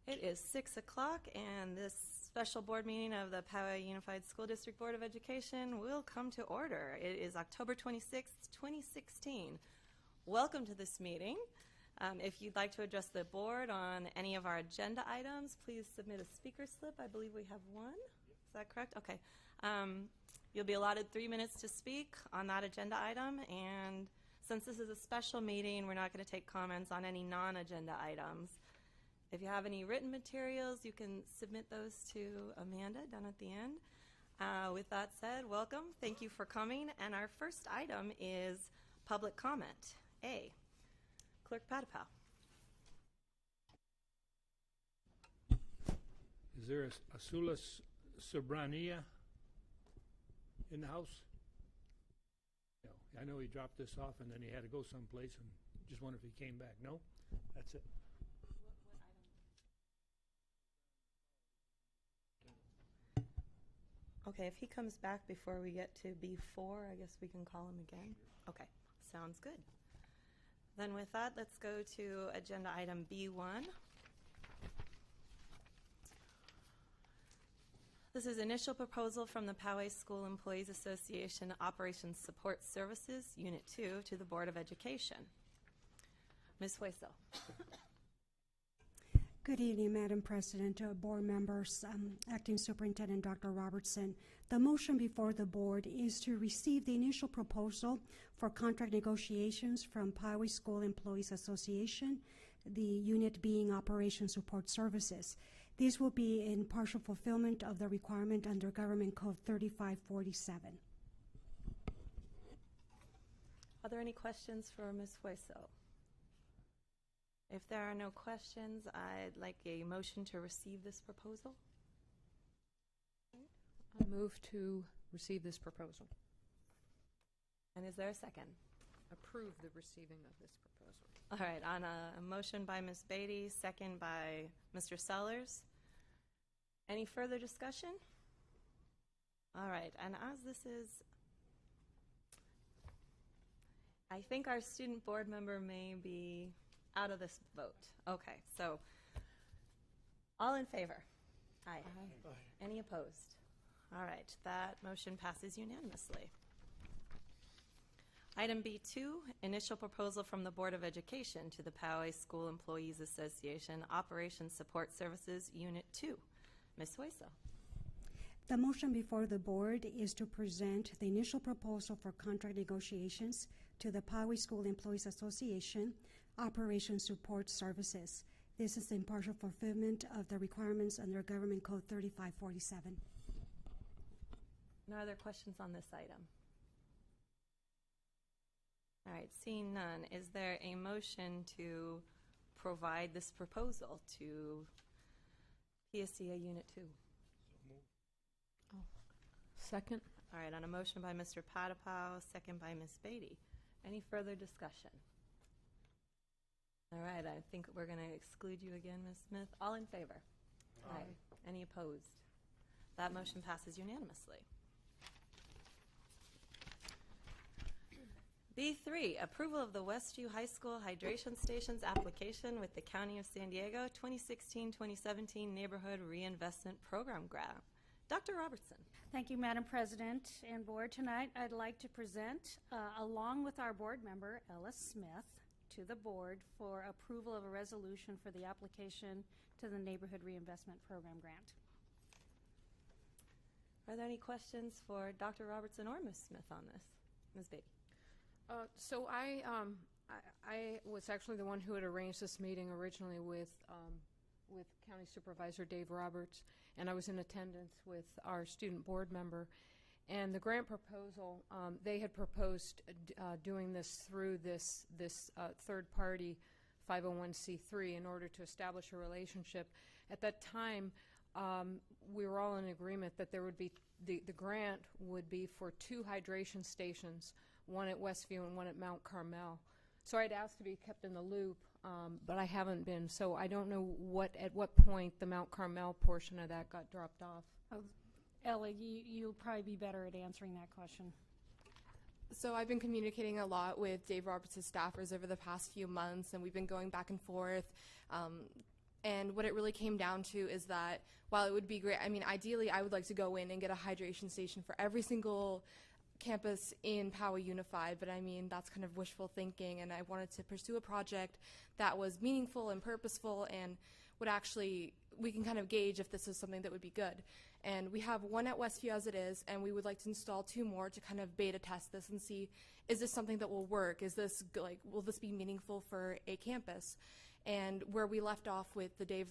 It is 6 o'clock, and this special board meeting of the Poway Unified School District Board of Education will come to order. It is October 26th, 2016. Welcome to this meeting. If you'd like to address the board on any of our agenda items, please submit a speaker slip. I believe we have one. Is that correct? Okay. You'll be allotted 3 minutes to speak on that agenda item, and since this is a special meeting, we're not going to take comments on any non-agenda items. If you have any written materials, you can submit those to Amanda down at the end. With that said, welcome. Thank you for coming. And our first item is public comment. A. Clerk Patapow. Is there a Sula Sobrania in the house? No. I know he dropped this off and then he had to go someplace, and just wonder if he came back. No? That's it. Okay, if he comes back before we get to B4, I guess we can call him again. Okay, sounds good. Then with that, let's go to agenda item B1. This is initial proposal from the Poway School Employees Association Operations Support Services, Unit 2, to the Board of Education. Ms. Hueso. Good evening, Madam President, board members, Acting Superintendent Dr. Robertson. The motion before the board is to receive the initial proposal for contract negotiations from Poway School Employees Association, the unit being Operation Support Services. This will be in partial fulfillment of the requirement under Government Code 3547. Are there any questions for Ms. Hueso? If there are no questions, I'd like a motion to receive this proposal. I move to receive this proposal. And is there a second? Approve the receiving of this proposal. All right, on a motion by Ms. Beatty, second by Mr. Sellers. Any further discussion? All right, and as this is, I think our student board member may be out of this vote. Okay, so all in favor? Aye. Aye. Any opposed? All right, that motion passes unanimously. Item B2, initial proposal from the Board of Education to the Poway School Employees Association Operations Support Services Unit 2. Ms. Hueso. The motion before the board is to present the initial proposal for contract negotiations to the Poway School Employees Association Operation Support Services. This is in partial fulfillment of the requirements under Government Code 3547. No other questions on this item? All right, seeing none, is there a motion to provide this proposal to PSCA Unit 2? Oh. Second. All right, on a motion by Mr. Patapow, second by Ms. Beatty. Any further discussion? All right, I think we're going to exclude you again, Ms. Smith. All in favor? Aye. Any opposed? That motion passes unanimously. B3, approval of the Westview High School Hydration Stations application with the County of San Diego 2016-2017 Neighborhood Reinvestment Program grant. Dr. Robertson. Thank you, Madam President and Board. Tonight, I'd like to present, along with our board member, Ellis Smith, to the board for approval of a resolution for the application to the Neighborhood Reinvestment Program grant. Are there any questions for Dr. Robertson or Ms. Smith on this? Ms. Beatty. So I was actually the one who had arranged this meeting originally with County Supervisor Dave Roberts, and I was in attendance with our student board member. And the grant proposal, they had proposed doing this through this third-party 501c3 in order to establish a relationship. At that time, we were all in agreement that there would be the grant would be for 2 hydration stations, one at Westview and one at Mount Carmel. So I'd asked to be kept in the loop, but I haven't been. So I don't know at what point the Mount Carmel portion of that got dropped off. Oh, Ellie, you'll probably be better at answering that question. So I've been communicating a lot with Dave Roberts' staffers over the past few months, and we've been going back and forth. And what it really came down to is that while it would be great, I mean, ideally I would like to go in and get a hydration station for every single campus in Poway Unified, but I mean, that's kind of wishful thinking, and I wanted to pursue a project that was meaningful and purposeful and would actually, we can kind of gauge if this is something that would be good. And we have one at Westview as it is, and we would like to install 2 more to kind of beta test this and see, is this something that will work? Is this, like, will this be meaningful for a campus? And where we left off with Dave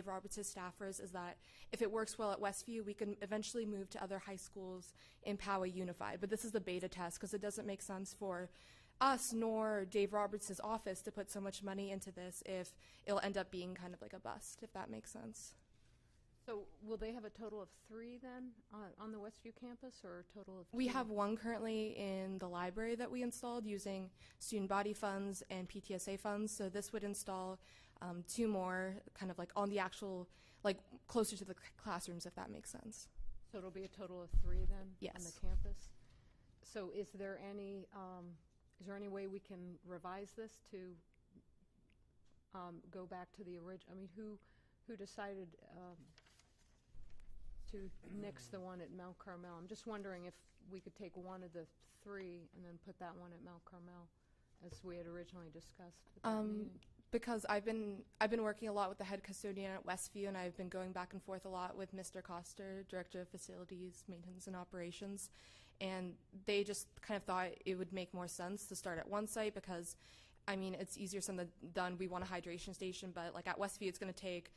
Roberts' staffers is that if it works well at Westview, we can eventually move to other high schools in Poway Unified. But this is the beta test because it doesn't make sense for us nor Dave Roberts' office to put so much money into this if it'll end up being kind of like a bust, if that makes sense. So will they have a total of 3 then on the Westview campus, or a total of 2? We have one currently in the library that we installed using student body funds and PTSA funds. So this would install 2 more kind of like on the actual, like closer to the classrooms, if that makes sense. So it'll be a total of 3 then? Yes. On the campus? So is there any way we can revise this to go back to the original? I mean, who decided to nix the one at Mount Carmel? I'm just wondering if we could take one of the 3 and then put that one at Mount Carmel, as we had originally discussed at that meeting. Because I've been working a lot with the head custodian at Westview, and I've been going back and forth a lot with Mr. Coster, Director of Facilities, Maintenance, and Operations, and they just kind of thought it would make more sense to start at one site because, I mean, it's easier said than done. We want a hydration station, but like at Westview, it's going to take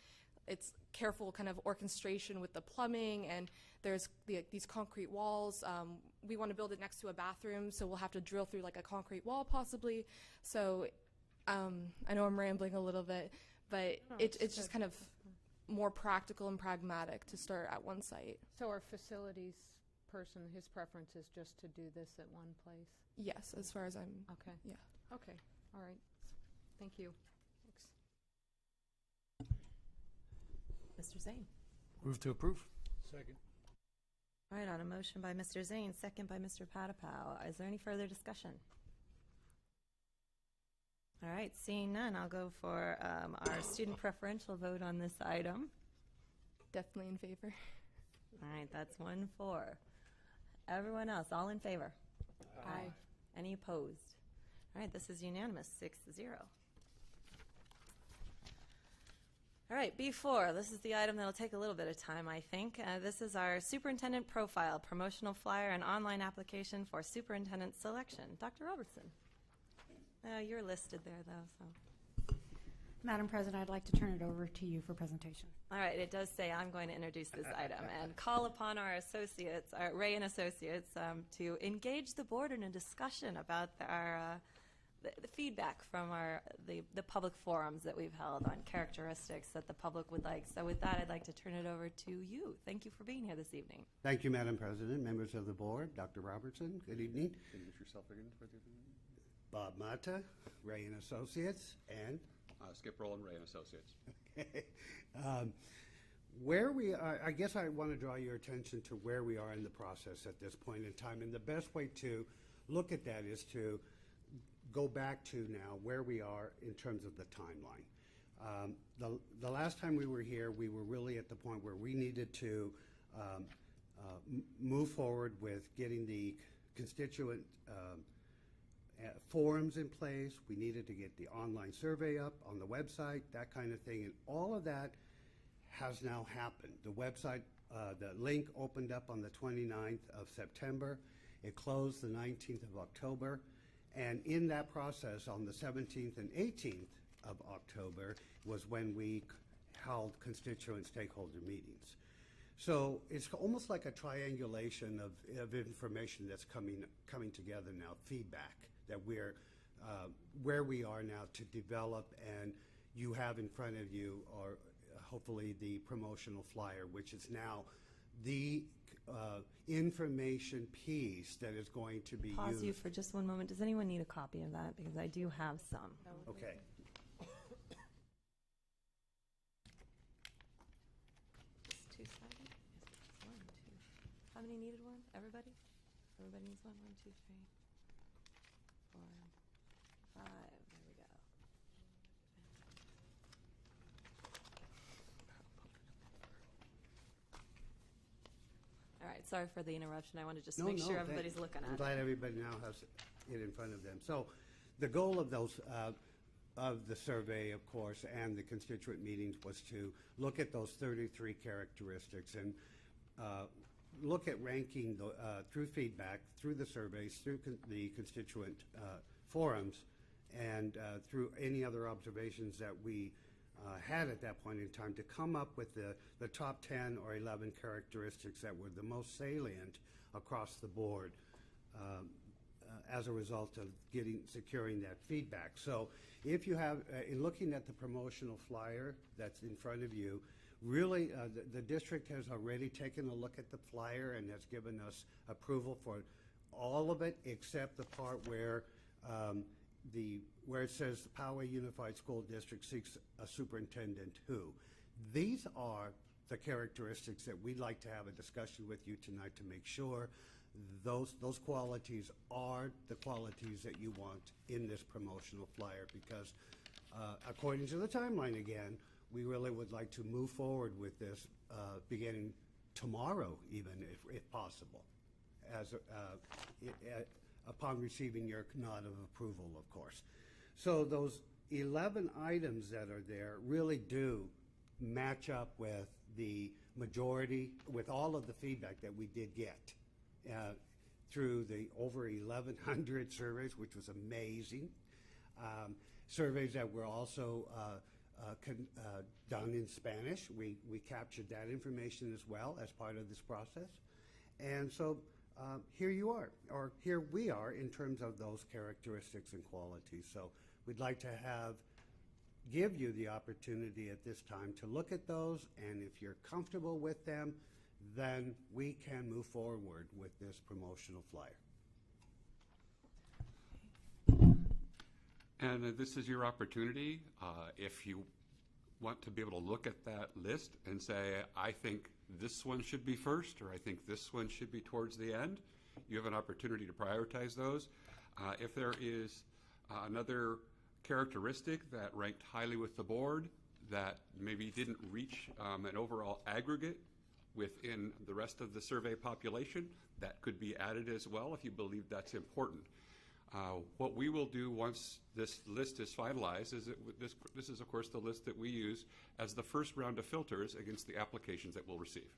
careful kind of orchestration with the plumbing, and there's these concrete walls. We want to build it next to a bathroom, so we'll have to drill through like a concrete wall possibly. So I know I'm rambling a little bit, but it's just kind of more practical and pragmatic to start at one site. So our facilities person, his preference is just to do this at one place? Yes, as far as I'm... Okay. Yeah. Okay. All right. Thank you. Thanks. Mr. Zane. Move to approve. Second. All right, on a motion by Mr. Zane, second by Mr. Patapow. Is there any further discussion? All right, seeing none, I'll go for our student preferential vote on this item. Definitely in favor. All right, that's 1-4. Everyone else, all in favor? Aye. Any opposed? All right, this is unanimous, 6-0. All right, B4, this is the item that'll take a little bit of time, I think. This is our superintendent profile, promotional flyer, and online application for superintendent selection. Dr. Robertson. You're listed there, though, so. Madam President, I'd like to turn it over to you for presentation. All right, it does say I'm going to introduce this item and call upon our associates, our Ray and Associates, to engage the board in a discussion about the feedback from the public forums that we've held on characteristics that the public would like. So with that, I'd like to turn it over to you. Thank you for being here this evening. Thank you, Madam President, members of the board, Dr. Robertson, good evening. Introduce yourself again for the Bob Mata, Ray and Associates, and Skip Rowland, Ray and Associates. where we are, I guess I want to draw your attention to where we are in the process at this point in time. And the best way to look at that is to go back to now where we are in terms of the timeline. The last time we were here, we were really at the point where we needed to move forward with getting the constituent forums in place. We needed to get the online survey up on the website, that kind of thing. And all of that has now happened. The website, the link opened up on the 29th of September. It closed the 19th of October. And in that process, on the 17th and 18th of October was when we held constituent stakeholder meetings. So it's almost like a triangulation of information that's coming together now, feedback that we're where we are now to develop, and you have in front of you are hopefully the promotional flyer, which is now the information piece that is going to be Pause used. you for just one moment. Does anyone need a copy of that? Because I do have some. Okay. It's two-sided? Yes, it's 1, 2. How many needed one? Everybody? Everybody needs one? 1, 2, 3, 4, 5. There we go. right, sorry for the interruption. I want to just No, make no, sure thank- everybody's looking I'm at glad it. everybody now has it in front of them. So the goal of those, of the survey, of course, and the constituent meetings was to look at those 33 characteristics and look at ranking through feedback, through the surveys, through the constituent forums, and through any other observations that we had at that point in time to come up with the top 10 or 11 characteristics that were the most salient across the board as a result of securing that feedback. So if you have, in looking at the promotional flyer that's in front of you, really the district has already taken a look at the flyer and has given us approval for all of it except the part where where it says the Poway Unified School District seeks a superintendent who. These are the characteristics that we'd like to have a discussion with you tonight to make sure those qualities are the qualities that you want in this promotional flyer, because according to the timeline again, we really would like to move forward with this beginning tomorrow, even if possible, as upon receiving your nod of approval, of course. So those 11 items that are there really do match up with the majority, with all of the feedback that we did get through the over 1,100 surveys, which was amazing. Surveys that were also done in Spanish. We captured that information as well as part of this process. And so here you are, or here we are in terms of those characteristics and qualities. So we'd like to give you the opportunity at this time to look at those, and if you're comfortable with them, then we can move forward with this promotional flyer. And this is your opportunity. If you want to be able to look at that list and say, I think this one should be first, or I think this one should be towards the end, you have an opportunity to prioritize those. If there is another characteristic that ranked highly with the board that maybe didn't reach an overall aggregate within the rest of the survey population, that could be added as well if you believe that's important. What we will do once this list is finalized is this is, of course, the list that we use as the first round of filters against the applications that we'll receive.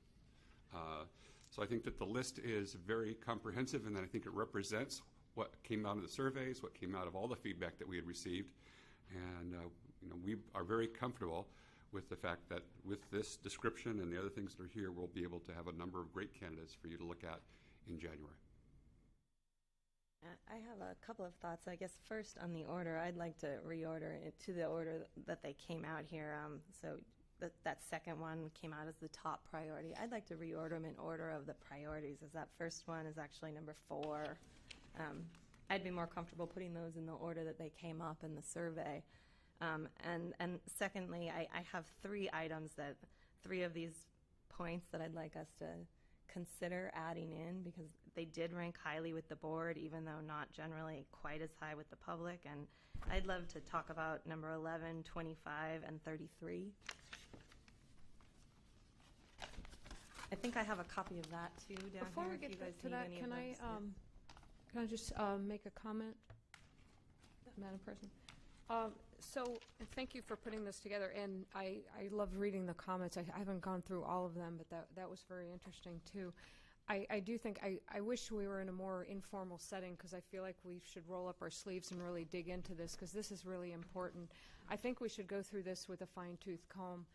So I think that the list is very comprehensive, and then I think it represents what came out of the surveys, what came out of all the feedback that we had received. And we are very comfortable with the fact that with this description and the other things that are here, we'll be able to have a number of great candidates for you to look at in January. I have a couple of thoughts. I guess first on the order, I'd like to reorder it to the order that they came out here. So that second one came out as the top priority. I'd like to reorder them in order of the priorities, as that first one is actually number 4. I'd be more comfortable putting those in the order that they came up in the survey. And secondly, I have 3 items that 3 of these points that I'd like us to consider adding in, because they did rank highly with the board, even though not generally quite as high with the public. And I'd love to talk about number 11, 25, and 33. I think I have a copy of that too down Before here. we if get you guys to need that, any can of I those. can I just make a comment, Madam President? So thank you for putting this together, and I loved reading the comments. I haven't gone through all of them, but that was very interesting too. I do think I wish we were in a more informal setting, because I feel like we should roll up our sleeves and really dig into this, because this is really important. I think we should go through this with a fine-tooth comb.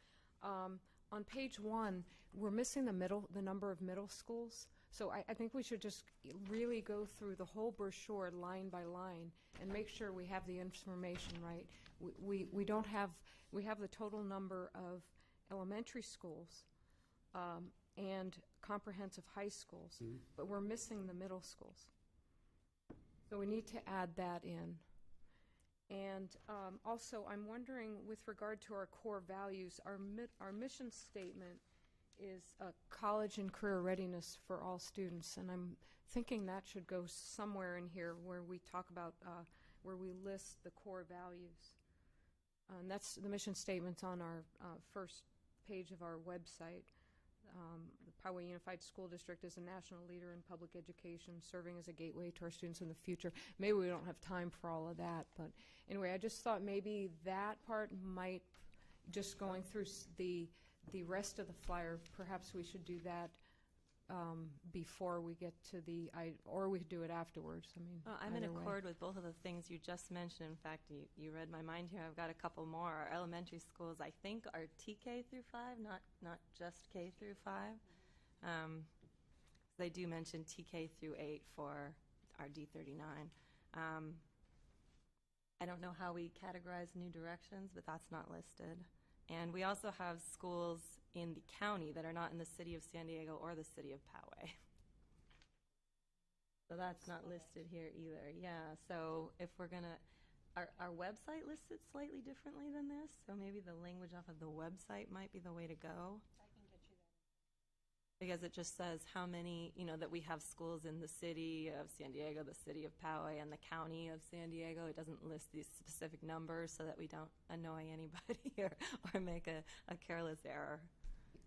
On page 1, we're missing the number of middle schools. So I think we should just really go through the whole brochure line by line and make sure we have the information right. We don't have, we have the total number of elementary schools and comprehensive high schools, but we're missing the middle schools. So we need to add that in. And also, I'm wondering, with regard to our core values, our mission statement is college and career readiness for all students, and I'm thinking that should go somewhere in here where we talk about, where we list the core values. And that's the mission statement's on our first page of our website. the Poway Unified School District is a national leader in public education, serving as a gateway to our students in the future. Maybe we don't have time for all of that, but anyway, I just thought maybe that part might, just going through the rest of the flyer, perhaps we should do that before we get to or we could do it afterwards. I mean, I'm in either way. accord with both of the things you just mentioned. In fact, you read my mind here. I've got a couple more. Our elementary schools, I think, are TK through 5, not just K through 5. They do mention TK through 8 for our D39. I don't know how we categorize New Directions, but that's not listed. And we also have schools in the county that are not in the city of San Diego or the city of Poway. So that's not listed here either. Yeah, so if we're going to, our website lists it slightly differently than this, so maybe the language off of the website might be the way to go. Because it just says how many, that we have schools in the city of San Diego, the city of Poway, and the county of San Diego. It doesn't list these specific numbers so that we don't annoy anybody or make a careless error.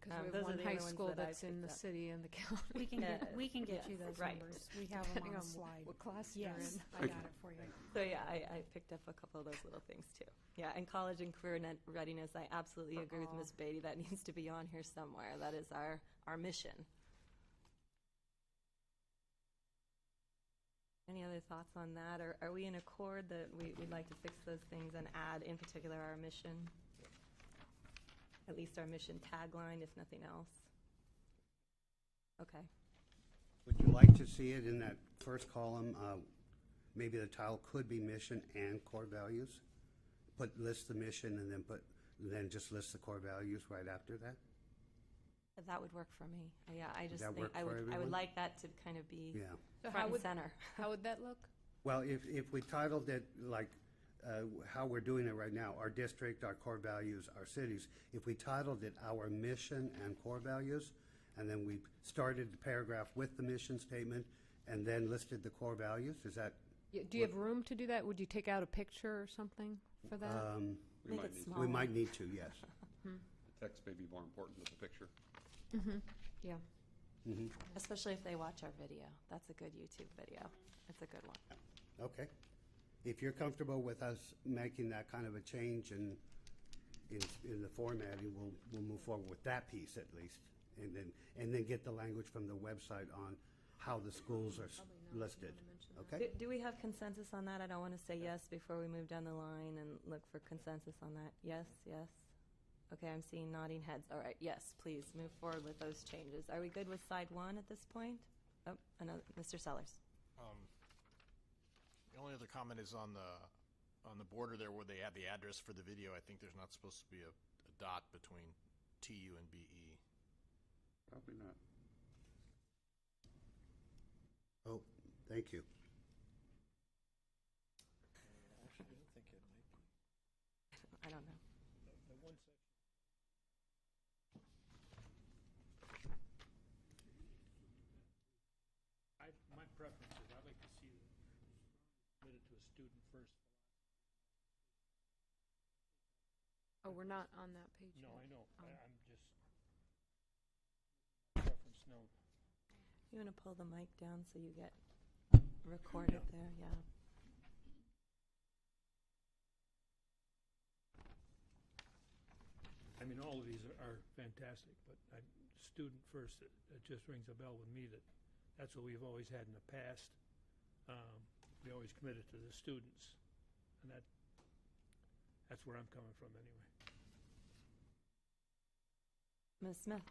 Because we those have are one the high only ones school that I that's in the picked up. city and the county. We can get you Yes, those right. numbers. We have them Depending on on the slide. what class you're Yes, in. I got it for you. So yeah, I picked up a couple of those little things too. Yeah, and college and career readiness, I absolutely agree with Ms. Beatty. That needs to be on here somewhere. That is our mission. Any other thoughts on that? Or are we in accord that we'd like to fix those things and add, in particular, our mission? At least our mission tagline, if nothing else. Okay. Would you like to see it in that first column? Maybe the title could be mission and core values. List the mission and then just list the core values right after that. That would work for me. Yeah, I just that think work I for would everyone? like that to kind of be Yeah. So front and center. How would that look? Well, if we titled it like how we're doing it right now, our district, our core values, our cities, if we titled it our mission and core values, and then we started the paragraph with the mission statement and then listed the core values, is that? Do you have room to do that? Would you take out a picture or something for that? We Make might it need small. We might need to, yes. The text may be more important than the picture. Yeah. Especially if they watch our video. That's a good YouTube video. It's a good one. Okay. If you're comfortable with us making that kind of a change in the formatting, we'll move forward with that piece at least, and then get the language from the website on how the schools are listed. Okay. Do we have consensus on that? I don't want to say yes before we move down the line and look for consensus on that. Yes, yes. Okay, I'm seeing nodding heads. All right, yes, please move forward with those changes. Are we good with side 1 at this point? Oh, another, Mr. Sellers. The only other comment is on the border there where they add the address for the video. I think there's not supposed to be a dot between TU and BE. Probably not. Oh, thank you. Actually, I think it might be. I don't know. My preference is I'd like to see it submitted to a student first. Oh, we're not on that page No, yet. I know. Oh. I'm just preference note. You want to pull the mic down so you get recorded there? Yeah. I mean, all of these are fantastic, but student first, it just rings a bell with me that's what we've always had in the past. We always committed to the students, and that's where I'm coming from anyway. Ms. Smith.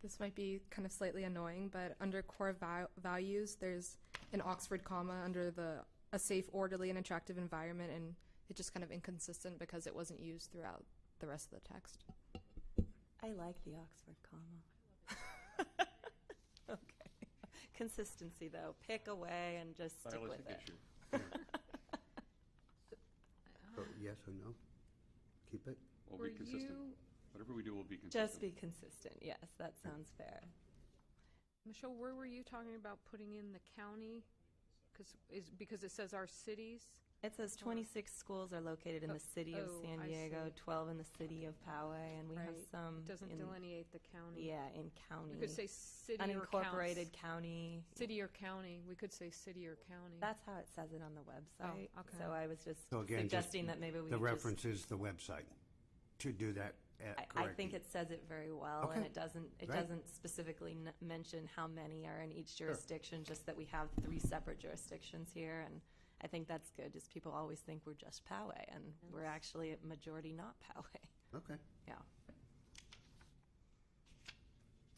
This might be kind of slightly annoying, but under core values, there's an Oxford comma under a safe, orderly, and attractive environment, and it's just kind of inconsistent because it wasn't used throughout the rest of the text. I like the Oxford comma. Okay. Consistency, though. Pick away and just stick with Stylistic it. issue. Yes or no? Keep it? We'll Were be consistent. you, Whatever we do will be consistent. Just be consistent. Yes, that sounds fair. Michelle, where were you talking about putting in the county? Because it says our cities? It says 26 schools are located in the city of San I Diego, see. 12 in the city of Poway, and we have Right. some It doesn't in, delineate the county. yeah, in county. We could say city unincorporated county. City or county. We could say city or county. That's how it says it on the website. Oh, okay. So I was just So again, suggesting that maybe we The could reference is the website to do that I think it says it very well, and Okay. it doesn't Right. specifically mention how many are in each jurisdiction, just that we have 3 separate jurisdictions here, and I think that's good, just people always think we're just Poway, and we're actually a majority not Poway. Okay. Yeah.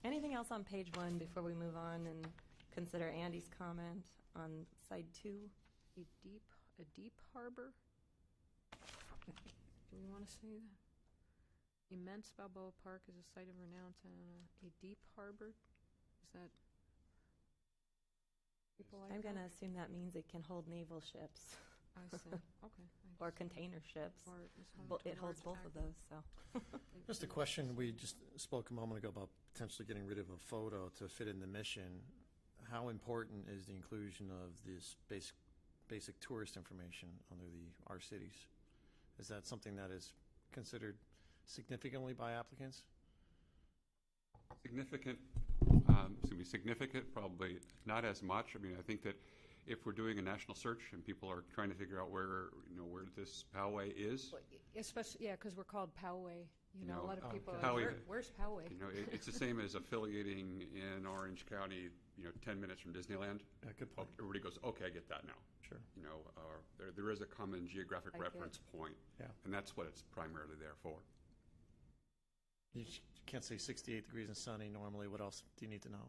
Anything else on page 1 before we move on and consider Andy's comment on side 2? A deep harbor? Do we want to say that? Immense Balboa Park is a site of renown and a deep harbor? Is that? People like I'm that? going to assume that means it can hold naval ships I see. Okay. or container ships. Or it was home Well, to it holds large both of ag- those, so. Just a question, we just spoke a moment ago about potentially getting rid of a photo to fit in the mission. How important is the inclusion of this basic tourist information under our cities? Is that something that is considered significantly by applicants? Significant, significant, probably not as much. I mean, I think that if we're doing a national search and people are trying to figure out where this Poway is, Especially, yeah, because we're called Poway. You know, a lot of Oh, people are okay. like, where's Poway? it's the same as affiliating in Orange County, 10 minutes from Disneyland. Yeah, good point. Everybody goes, okay, I get that now. Sure. There is a common geographic I get it. reference point, Yeah. and that's what it's primarily there for. You can't say 68 degrees and sunny normally. What else do you need to know?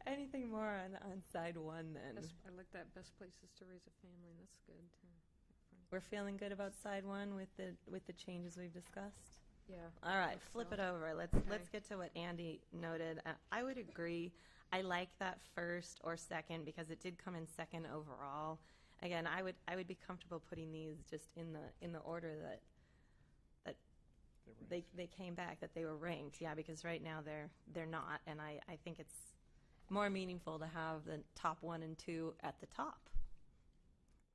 Anything more on side 1 then? I like that. Best places to raise a family. That's good too. We're feeling good about side 1 with the changes we've discussed? Yeah. All right, think flip so. it over. Let's Okay. get to what Andy noted. I would agree. I like that first or second because it did come in second overall. Again, I would be comfortable putting these just in the order that they came back, that they were ranked. Yeah, because right now they're not, and I think it's more meaningful to have the top 1 and 2 at the top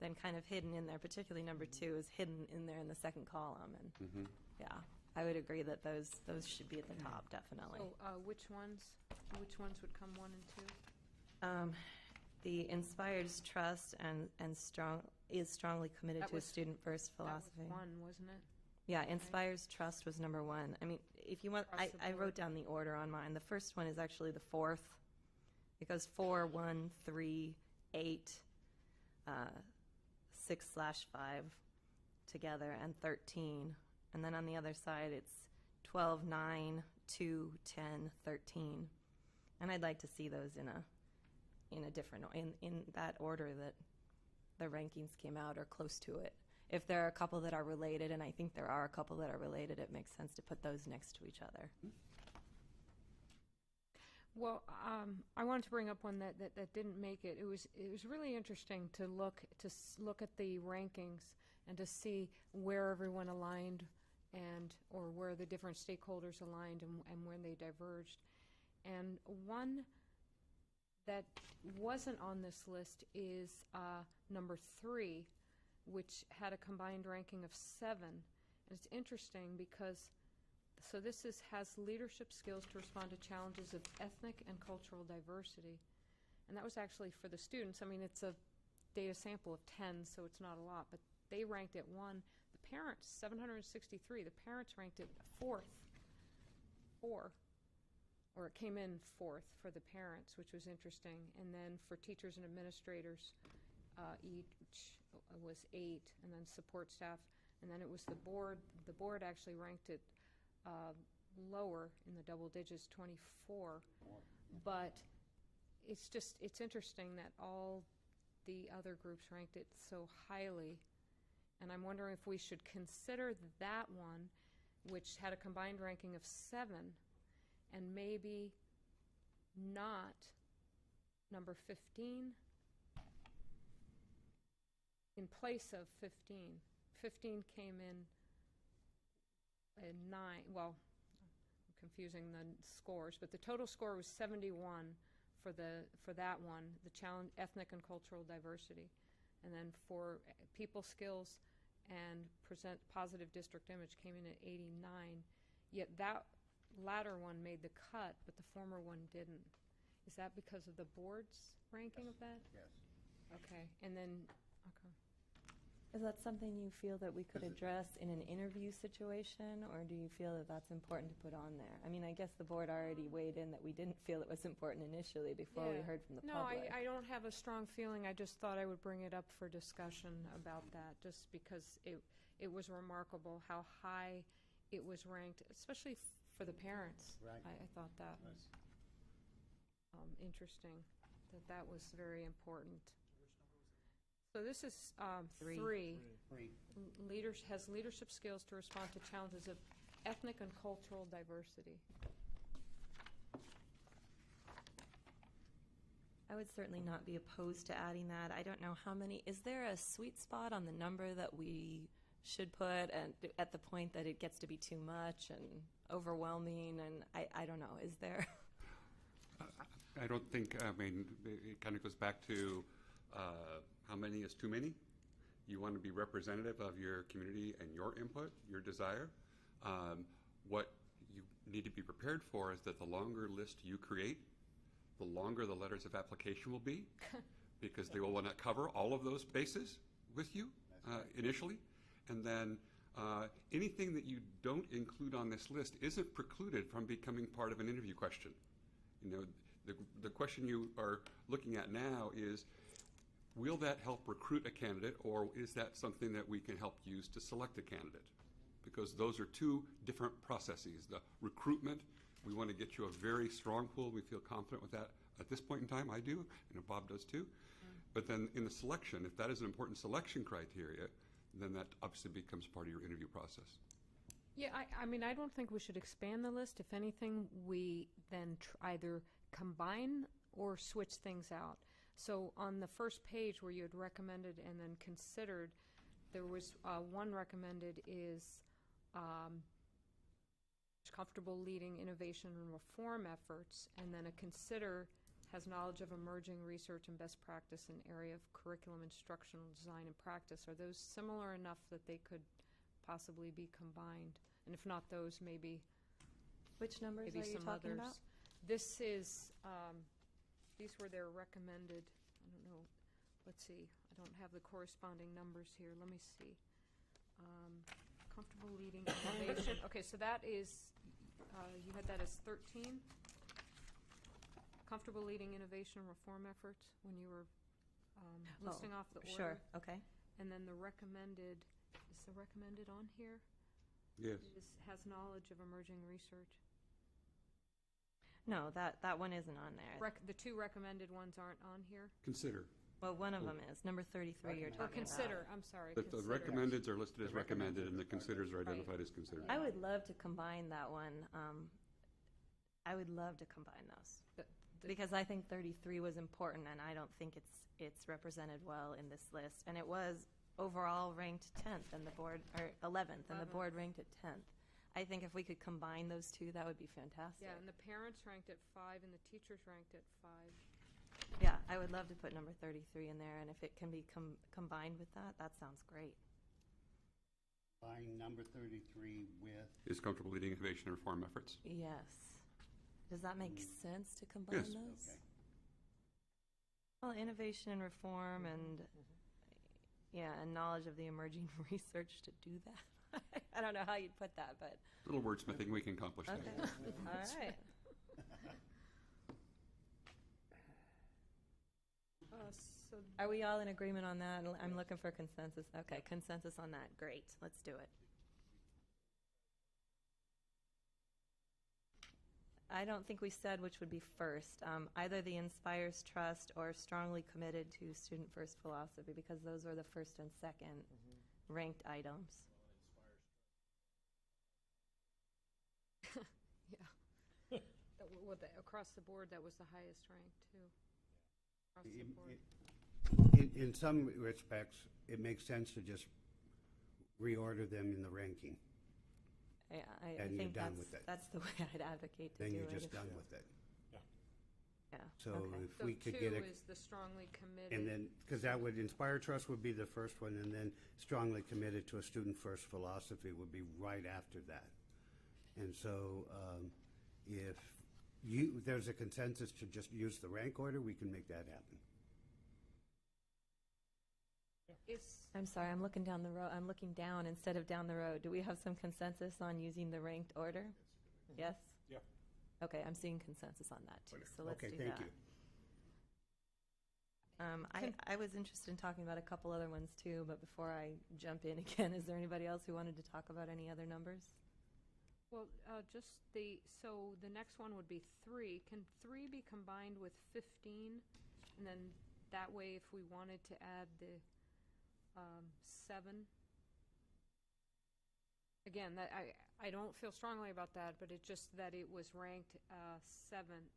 than kind of hidden in there. Particularly number 2 is hidden in there in the second column, and yeah, I would agree that those should be at the top, definitely. So, which ones would come 1 and 2? The Inspires Trust and is strongly committed That to a was- student-first philosophy. That was 1, wasn't it? Yeah, Inspires Trust was number 1. I mean, if you want, Across the I board. wrote down the order on mine. The first one is actually the 4th. It goes 4, 1, 3, 8, 6/5 together, and 13. And then on the other side, it's 12, 9, 2, 10, 13. And I'd like to see those in a different, in that order that the rankings came out, or close to it. If there are a couple that are related, and I think there are a couple that are related, it makes sense to put those next to each other. Well, I wanted to bring up one that didn't make it. It was really interesting to look at the rankings and to see where everyone aligned or where the different stakeholders aligned and when they diverged. And one that wasn't on this list is number 3, which had a combined ranking of 7. And it's interesting because this has leadership skills to respond to challenges of ethnic and cultural diversity. And that was actually for the students. I mean, it's a data sample of 10, so it's not a lot, but they ranked it 1. The parents, 763, the parents ranked it 4, or it came in 4th for the parents, which was interesting. And then for teachers and administrators, each was 8, and then support staff, and then it was the board. The board actually ranked it lower in the double digits, 24. But it's interesting that all the other groups ranked it so highly. And I'm wondering if we should consider that one, which had a combined ranking of 7, and maybe not number 15 in place of 15. 15 came in at 9. Well, confusing the scores, but the total score was 71 for that one, the challenge, ethnic and cultural diversity. And then for people skills and present positive district image came in at 89, yet that latter one made the cut, but the former one didn't. Is that because of the board's ranking of that? Yes. Okay, and then, okay. Is that something you feel that we could address in an interview situation, or do you feel that that's important to put on there? I mean, I guess the board already weighed in that we didn't feel it was important initially before we heard from the public. No, I don't have a strong feeling. I just thought I would bring it up for discussion about that, just because it was remarkable how high it was ranked, especially for the parents. Right. I thought that was interesting, that was very important. So this is three. Has leadership skills to respond to challenges of ethnic and cultural diversity. I would certainly not be opposed to adding that. I don't know how many. Is there a sweet spot on the number that we should put at the point that it gets to be too much and overwhelming? And I don't know. Is there? I don't think, I mean, it kind of goes back to how many is too many. You want to be representative of your community and your input, your desire. What you need to be prepared for is that the longer list you create, the longer the letters of application will be, because they will want to cover all of those bases with you initially. And then anything that you don't include on this list isn't precluded from becoming part of an interview question. You know, the question you are looking at now is, will that help recruit a candidate, or is that something that we can help use to select a candidate? Because those are two different processes. The recruitment, we want to get you a very strong pool. We feel confident with that at this point in time. I do, and Bob does too. But then in the selection, if that is an important selection criteria, then that obviously becomes part of your interview process. Yeah, I mean, I don't think we should expand the list. If anything, we then either combine or switch things out. So on the first page where you had recommended and then considered, there was one recommended is comfortable leading innovation and reform efforts, and then a consider has knowledge of emerging research and best practice in area of curriculum, instructional design, and practice. Are those similar enough that they could possibly be combined? And if not those, maybe Which numbers maybe are you some talking others. about? This is, these were their recommended, I don't know, let's see, I don't have the corresponding numbers here. Let me see. Comfortable leading innovation. Okay, so that is, you had that as 13. Comfortable leading innovation and reform efforts when you were listing off the order. Sure, okay. And then the recommended, is the recommended on here? Yes. Has knowledge of emerging research. No, that one isn't on there. The two recommended ones aren't on here? Consider. Well, one of them is. Number 33 you're Or talking consider, I'm sorry. The consider. recommendeds are listed as recommended, and the considers are identified as considered. about. I would love to combine that one. I would love to combine those. Because I think 33 was important, and I don't think it's represented well in this list. And it was overall ranked 10th, and the board, or 11th, and the board ranked it 10th. I think if we could combine those two, that would be fantastic. Yeah, and the parents ranked at 5, and the teachers ranked at 5. Yeah, I would love to put number 33 in there, and if it can be combined with that, that sounds great. Buying number 33 with, Is comfortable leading innovation and reform efforts. Yes. Does that make sense to combine Yes. those? okay. Well, innovation and reform and, yeah, and knowledge of the emerging research to do that. I don't know how you'd put that, but, A little wordsmithing, we can accomplish okay. that. All right. So Are we all in agreement on that? I'm looking for consensus. Okay, consensus on that. Great. Let's do it. I don't think we said which would be first. Either the inspires trust or strongly committed to student first philosophy, because those were the first and second ranked items. Yeah. Across the board, that was the highest ranked, too. Across the board. In some respects, it makes sense to just reorder them in the ranking. I And you're think done with it. that's the way I'd advocate to Then do you're it. just done with it. Yeah. So Okay. if So we could two get a, is the strongly committed. and then, because that would, Inspire Trust would be the first one, and then strongly committed to a student-first philosophy would be right after that. And so if there's a consensus to just use the rank order, we can make that happen. I'm sorry, I'm looking down the road. I'm looking down instead of down the road. Do we have some consensus on using the ranked order? Yes? Yeah. Okay, I'm seeing consensus on that too, so let's Okay, do thank that. you. I was interested in talking about a couple other ones too, but before I jump in again, is there anybody else who wanted to talk about any other numbers? Well, so the next one would be 3. Can 3 be combined with 15? And then that way, if we wanted to add the 7. Again, that I don't feel strongly about that, but it's just that it was ranked 7th.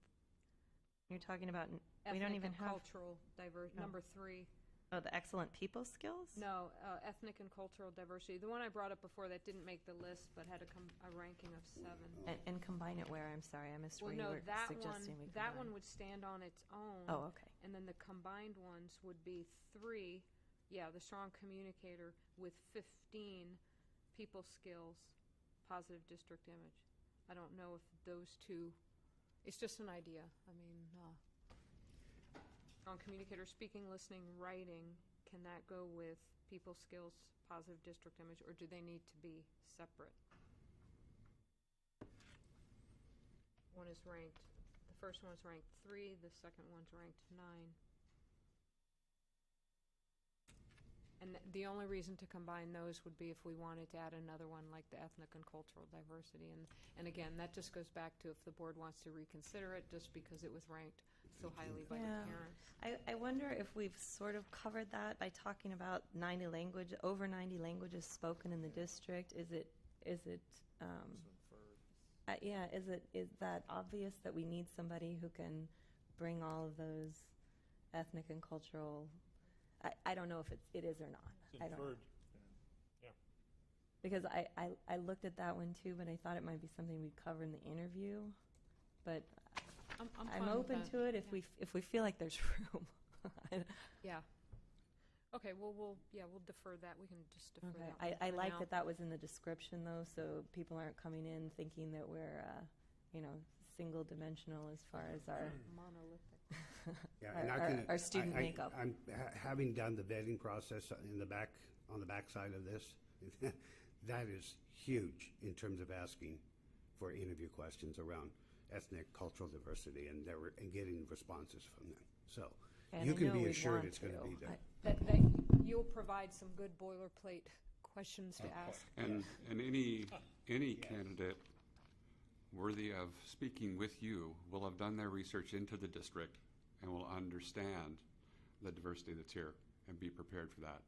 You're talking about, we Ethnic don't even and have, cultural diversity. Number 3. oh, the excellent people skills? No, ethnic and cultural diversity. The one I brought up before that didn't make the list, but had a ranking of 7. And combine it where? I'm sorry, I missed Well, where no, you were suggesting we that combine. one would stand on its own. Oh, okay. And then the combined ones would be 3. Yeah, the strong communicator with 15 people skills, positive district image. I don't know if those two. It's just an idea. I mean, strong communicator, speaking, listening, writing. Can that go with people skills, positive district image, or do they need to be separate? One is ranked. The first one's ranked 3. The second one's ranked 9. And the only reason to combine those would be if we wanted to add another one like the ethnic and cultural diversity. And again, that just goes back to if the board wants to reconsider it just because it was ranked so highly by the parents. I wonder if we've sort of covered that by talking about over 90 languages spoken in the district. Is that obvious that we need somebody who can bring all of those ethnic and cultural? I don't know if it is or not. It's I don't know. inferred. Yeah. Because I looked at that one too, but I thought it might be something we'd cover in the interview. But I'm I'm fine with open that. to it if we feel like there's room. Yeah. Okay, well, we'll defer that. We can just defer Okay. that. I one for like now. that was in the description though, so people aren't coming in thinking that we're single dimensional as far as our Monolithic. Yeah, Our- and our- our student makeup. I'm having done the vetting process on the back side of this. That is huge in terms of asking for interview questions around ethnic, cultural diversity, and getting responses from them. So And you I can know be we'd assured want it's going to be there. That you'll provide some good boilerplate questions to ask. And any candidate worthy of speaking with you will have done their research into the district and will understand the diversity that's here and be prepared for that.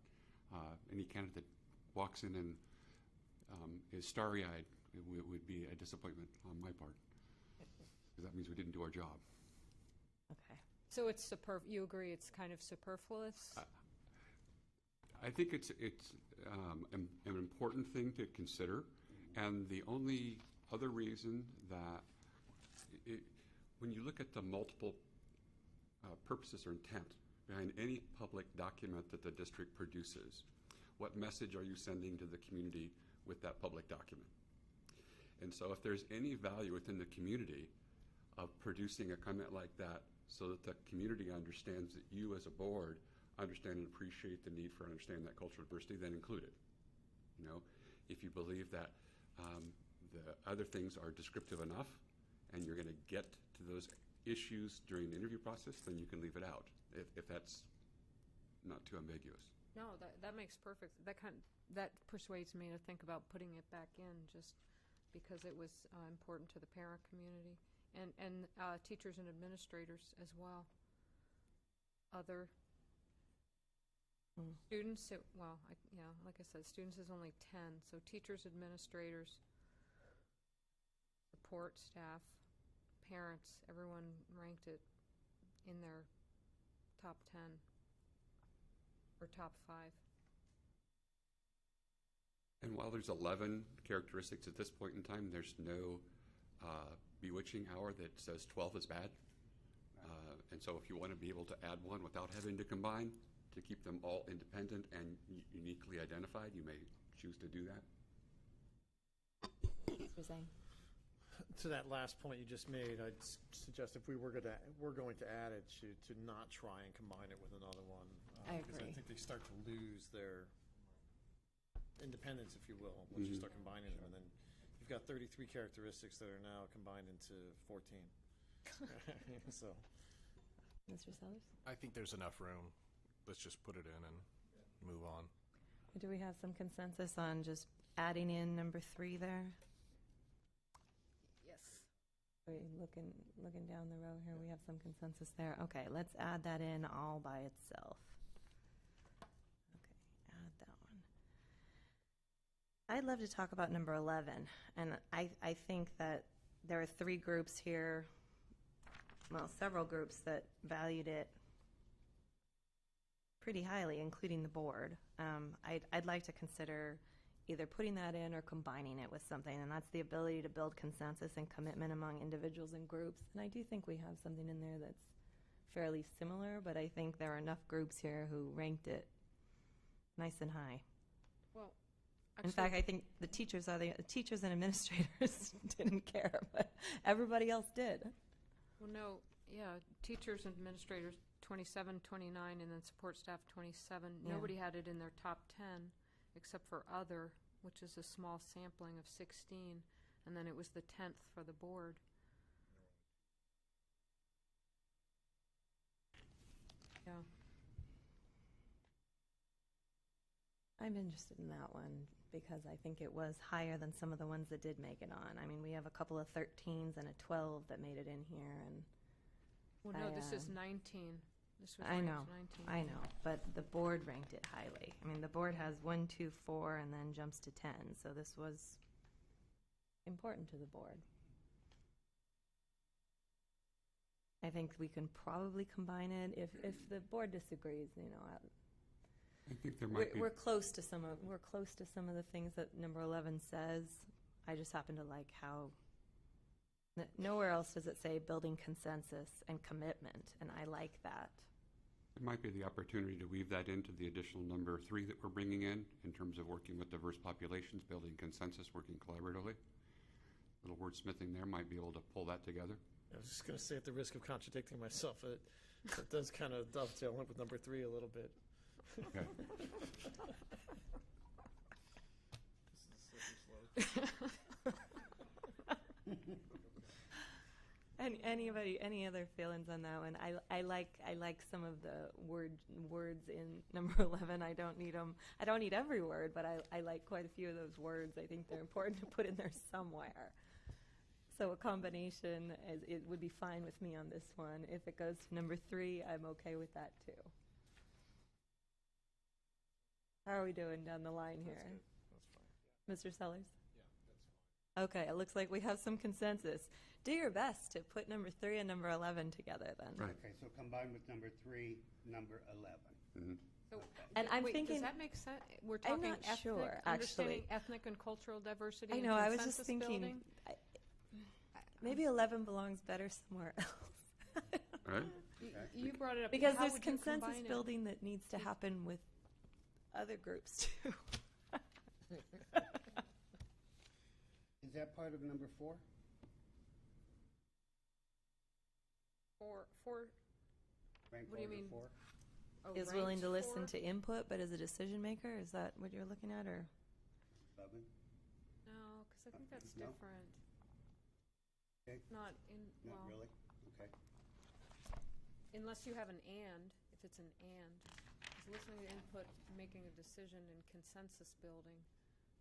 Any candidate that walks in and is starry-eyed would be a disappointment on my part, because that means we didn't do our job. okay. So it's you agree it's kind of superfluous? I think it's an important thing to consider, and the only other reason that when you look at the multiple purposes or intent behind any public document that the district produces, what message are you sending to the community with that public document? And so if there's any value within the community of producing a comment like that so that the community understands that you as a board understand and appreciate the need for understanding that cultural diversity, then include it. If you believe that the other things are descriptive enough and you're going to get to those issues during the interview process, then you can leave it out if that's not too ambiguous. No, that makes perfect. That persuades me to think about putting it back in, just because it was important to the parent community and teachers and administrators as well. Other students, like I said, students is only 10. So teachers, administrators, support staff, parents, everyone ranked it in their top 10 or top 5. And while there's 11 characteristics at this point in time, there's no bewitching hour that says 12 is bad. And so if you want to be able to add one without having to combine, to keep them all independent and uniquely identified, you may choose to do that. Mr. Zhang. To that last point you just made, I'd suggest if we're going to add it, to not try and combine it with another one. I Because I agree. think they start to lose their independence, if you will, once you start combining them. And then you've got 33 characteristics that are now combined into 14. So, Mr. Sellers? I think there's enough room. Let's just put it in and move on. Do we have some consensus on just adding in number 3 there? Yes. Are we looking down the row here? We have some consensus there. Okay, let's add that in all by itself. Okay, add that one. I'd love to talk about number 11, and I think that there are 3 groups here, well, several groups that valued it pretty highly, including the board. I'd like to consider either putting that in or combining it with something, and that's the ability to build consensus and commitment among individuals and groups. And I do think we have something in there that's fairly similar, but I think there are enough groups here who ranked it nice and high. Well, In fact, I think the teachers and administrators didn't care, but everybody else did. well, no, yeah, teachers and administrators 27, 29, and then support staff 27. Yeah. Nobody had it in their top 10 except for other, which is a small sampling of 16, and then it was the 10th for the board. Yeah. I'm interested in that one because I think it was higher than some of the ones that did make it on. I mean, we have a couple of 13s and a 12 that made it in here, and Well, no, this is 19. This was I ranked know, 19. I know, but the board ranked it highly. I mean, the board has 1, 2, 4, and then jumps to 10, so this was important to the board. I think we can probably combine it if the board disagrees. You know, I think there might be. we're close to some of the things that number 11 says. I just happen to like how nowhere else does it say building consensus and commitment, and I like that. There might be the opportunity to weave that into the additional number 3 that we're bringing in terms of working with diverse populations, building consensus, working collaboratively. A little wordsmithing there might be able to pull that together. I was just going to say, at the risk of contradicting myself, it does kind of dovetail in with number 3 a little bit. Okay. Any other feelings on that one? I like some of the words in number 11. I don't need them. I don't need every word, but I like quite a few of those words. I think they're important to put in there somewhere. So a combination it would be fine with me on this one. If it goes to number 3, I'm okay with that too. How are we doing down the line here? That's fine. Mr. Sellers? Yeah, that's fine. Okay, it looks like we have some consensus. Do your best to put number 3 and number 11 together then. Right. Okay, so combine with number 3, number 11. Mm-hmm. So, And I'm wait, thinking- does that make sense? We're I'm talking not ethnic, sure, understanding actually. ethnic and cultural diversity I and know, I was consensus just thinking, building? maybe 11 belongs better somewhere else. Right? You brought it up. Because How there's would you consensus combine it? building that needs to happen with other groups too. Is that part of number 4? For Rank What do you order mean? 4? oh, Is willing ranked to listen for? to input, but as a decision maker, is that what you're looking at, or? 11? No, because I think that's No? different. Okay. Not in, Not well, really? Okay. unless you have an and, if it's an and. 'Cause listening to input, making a decision, and consensus building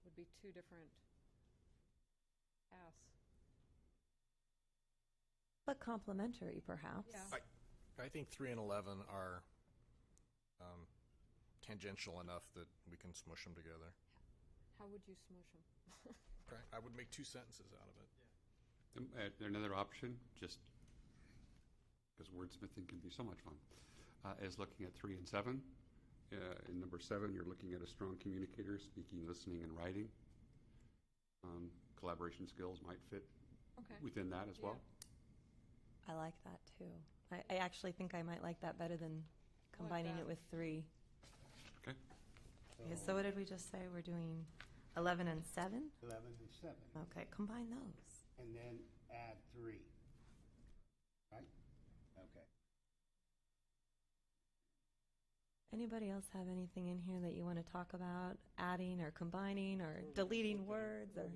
would be 2 different paths. But complementary, perhaps. Yeah. I think 3 and 11 are tangential enough that we can smush them together. How would you smush them? Okay. I would make 2 sentences out of it. Another option, just because wordsmithing can be so much fun, is looking at 3 and 7 In number 7, you're looking at a strong communicator, speaking, listening, and writing. Collaboration skills might fit within that as well. I like that too. I actually think I might like that better than combining it with 3. Okay. Okay, so what did we just say? We're doing 11 and 7? 11 and 7. Okay, combine those. And then add 3. Right? Okay. Anybody else have anything in here that you want to talk about, adding or combining or deleting words? Or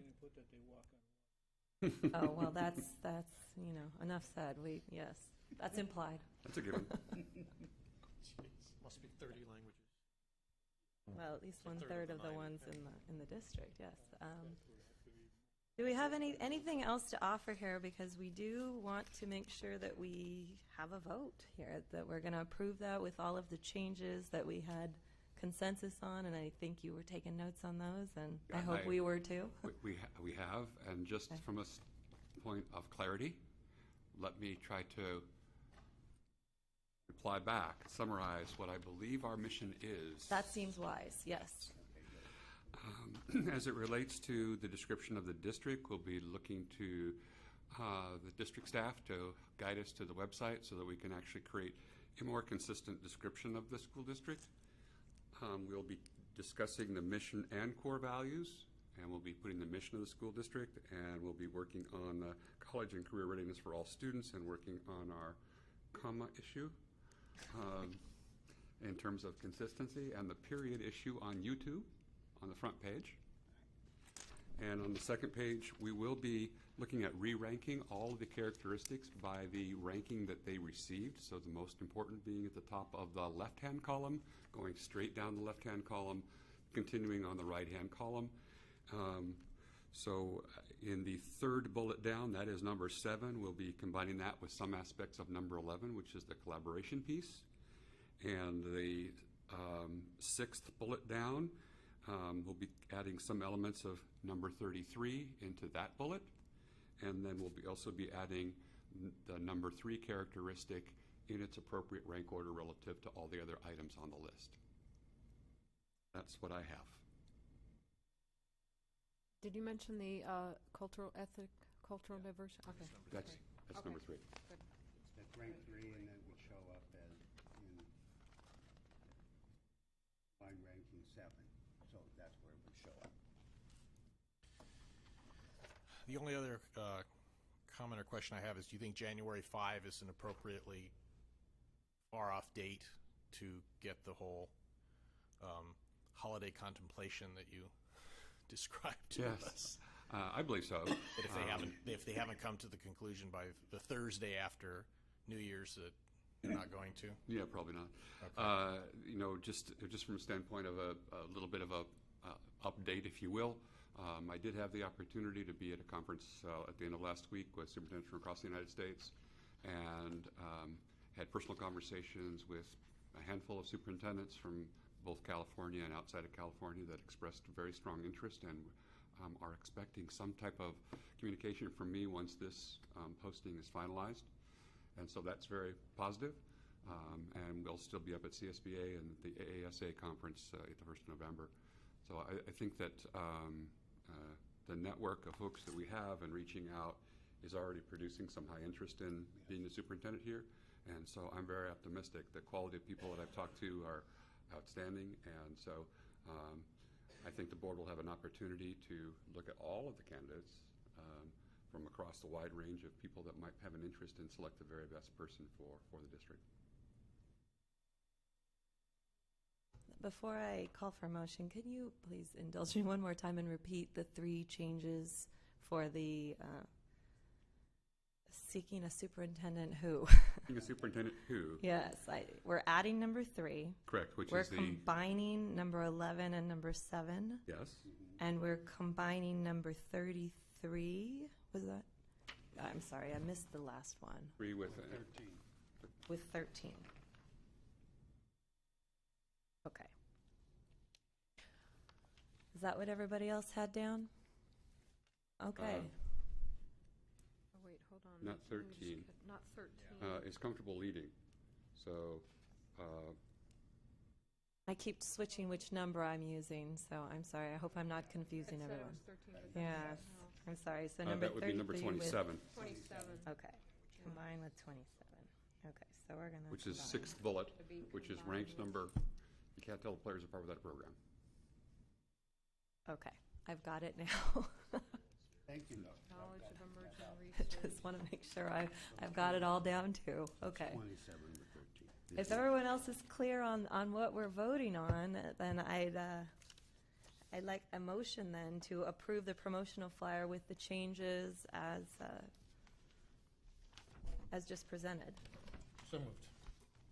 oh, well, that's enough said. Yes, that's implied. That's a given. Must be 30 languages. Well, at least So 1/3 third of of the the ones in the district. Yes. Do we have anything else to offer here? Because we do want to make sure that we have a vote here, that we're going to approve that with all of the changes that we had consensus on, and I think you were taking notes on those, and I hope we were too. We have, and just from a point of clarity, let me try to reply back, summarize what I believe our mission is. That seems wise, yes. As it relates to the description of the district, we'll be looking to the district staff to guide us to the website so that we can actually create a more consistent description of the school district. We'll be discussing the mission and core values, and we'll be putting the mission of the school district, and we'll be working on the college and career readiness for all students and working on our comma issue in terms of consistency, and the period issue on YouTube on the front page. And on the second page, we will be looking at re-ranking all of the characteristics by the ranking that they received. So the most important being at the top of the left-hand column, going straight down the left-hand column, continuing on the right-hand column. So in the third bullet down, that is number 7, we'll be combining that with some aspects of number 11, which is the collaboration piece. And the 6th bullet down, we'll be adding some elements of number 33 into that bullet, and then we'll also be adding the number 3 characteristic in its appropriate rank order relative to all the other items on the list. That's what I have. Did you mention the cultural diversity? Okay. That's number 3. Good. That's rank 3, and then it would show up as in line ranking 7. So that's where it would show up. The only other comment or question I have is, do you think January 5 is an appropriately far-off date to get the whole holiday contemplation that you described to us? I believe so. That if they haven't come to the conclusion by the Thursday after New Year's, that they're not going to? Yeah, probably not. Okay. Just from a standpoint of a little bit of a update, if you will, I did have the opportunity to be at a conference at the end of last week with superintendents from across the United States, and had personal conversations with a handful of superintendents from both California and outside of California that expressed very strong interest and are expecting some type of communication from me once this posting is finalized. And so that's very positive. And we'll still be up at CSBA and the AASA conference at the 1st of November. So I think that the network of folks that we have and reaching out is already producing some high interest in being the superintendent here. And so I'm very optimistic. The quality of people that I've talked to are outstanding. And so I think the board will have an opportunity to look at all of the candidates from across the wide range of people that might have an interest and select the very best person for the district. Before I call for a motion, could you please indulge me one more time and repeat the 3 changes for the seeking a superintendent who? Seeking a superintendent who? Yes, we're adding number 3. Correct, which we're is the... combining number 11 and number 7. Yes. And we're combining number 33. Was that? I'm sorry, I missed the last one. 3 with 13. With 13. Okay. Is that what everybody else had down? Okay. Oh, wait, hold on. Not Let me just 13. Not 13. Is comfortable leading. So I keep switching which number I'm using, so I'm sorry. I hope I'm not confusing It said it everyone. was 13, but that's Yes, not. I'm sorry. So number That would be number 33 with- 27, 27. Okay, combine with 27. Okay, so we're gonna. which is combine. sixth bullet, To be which is combined ranked with- number, you can't tell the players apart without a program. Okay, I've got it now. Thank you, Knowledge of emerging research. Just want to make sure I've got it all down too. Okay. 27 with 13. If everyone else is clear on what we're voting on, then I'd like a motion then to approve the promotional flyer with the changes as just presented. So moved.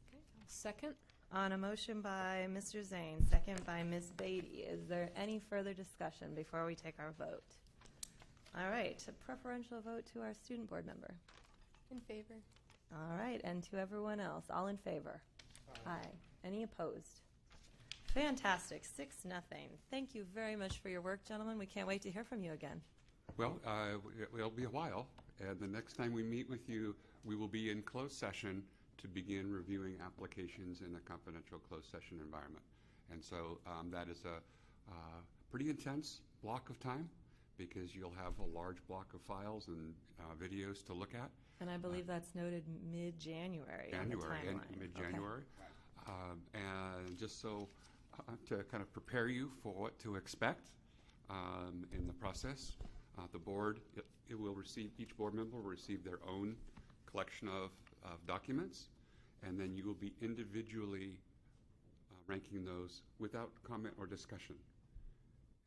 Okay, I'll second. On a motion by Mr. Zane, second by Ms. Beatty, is there any further discussion before we take our vote? All right, a preferential vote to our student board member. In favor. All right, and to everyone else, all in favor? Aye. Any opposed? Fantastic, 6-0. Thank you very much for your work, gentlemen. We can't wait to hear from you again. Well, it'll be a while, and the next time we meet with you, we will be in closed session to begin reviewing applications in a confidential closed session environment. And so that is a pretty intense block of time because you'll have a large block of files and videos to look at. And I believe that's noted mid-January on the timeline. Mid-January. And just so to kind of prepare you for what to expect in the process, the board, it will receive, each board member will receive their own collection of documents, and then you will be individually ranking those without comment or discussion.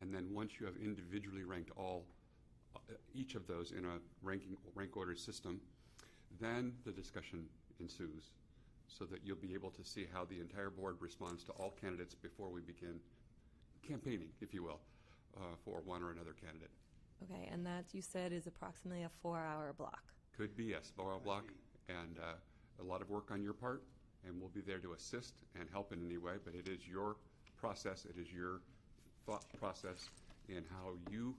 And then once you have individually ranked each of those in a rank order system, then the discussion ensues so that you'll be able to see how the entire board responds to all candidates before we begin campaigning, if you will, for one or another candidate. Okay, and that you said is approximately a 4-hour block. Could be, yes, 4-hour block, and a lot of work on your part, and we'll be there to assist and help in any way, but it is your process, it is your thought process in how you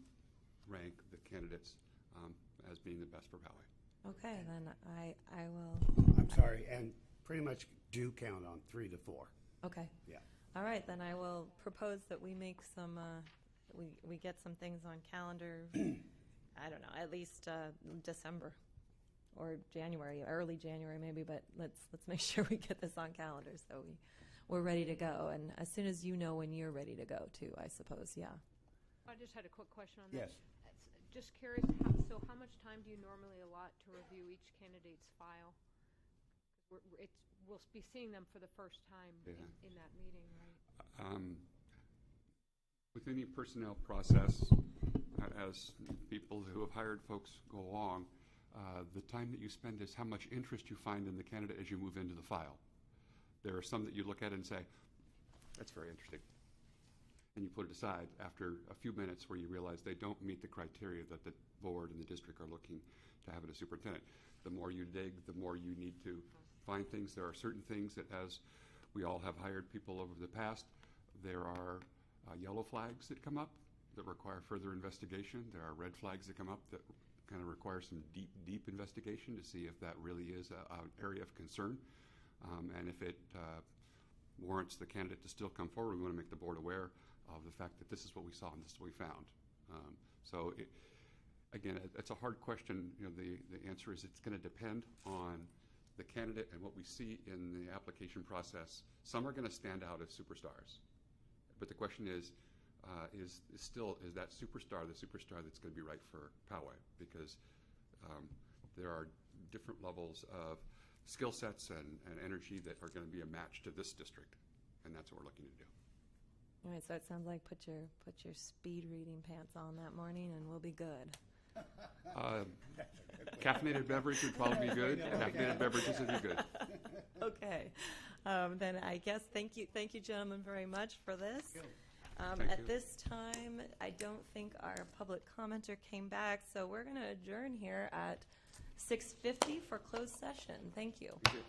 rank the candidates as being the best for Poway. Okay, then I will. I'm sorry, and pretty much do count on 3 to 4. Okay. Yeah. All right, then I will propose that we make some, we get some things on calendar, I don't know, at least December or January, early January maybe, but let's make sure we get this on calendar so we're ready to go. And as soon as you know when you're ready to go too, I suppose, yeah. I just had a quick question on that. Yes. Just curious, so how much time do you normally allot to review each candidate's file? We'll be seeing them for the first time in that meeting, right? With any personnel process, as people who have hired folks go along, the time that you spend is how much interest you find in the candidate as you move into the file. There are some that you look at and say, that's very interesting. And you put it aside after a few minutes where you realize they don't meet the criteria that the board and the district are looking to have in a superintendent. The more you dig, the more you need to find things. There are certain things that, as we all have hired people over the past, there are yellow flags that come up that require further investigation. There are red flags that come up that kind of require some deep investigation to see if that really is an area of concern. And if it warrants the candidate to still come forward, we want to make the board aware of the fact that this is what we saw and this is what we found. Again, it's a hard question. The answer is it's going to depend on the candidate and what we see in the application process. Some are going to stand out as superstars, but the question is that superstar the superstar that's going to be right for Poway? Because there are different levels of skill sets and energy that are going to be a match to this district, and that's what we're looking to do. All right, so it sounds like put your speed reading pants on that morning and we'll be good. Caffeinated beverage would probably be good. Caffeinated beverages would be good. Okay, then I guess thank you gentlemen very much for this. At this time, I don't think our public commenter came back, so we're going to adjourn here at 6:50 for closed session. Thank you. Thank you.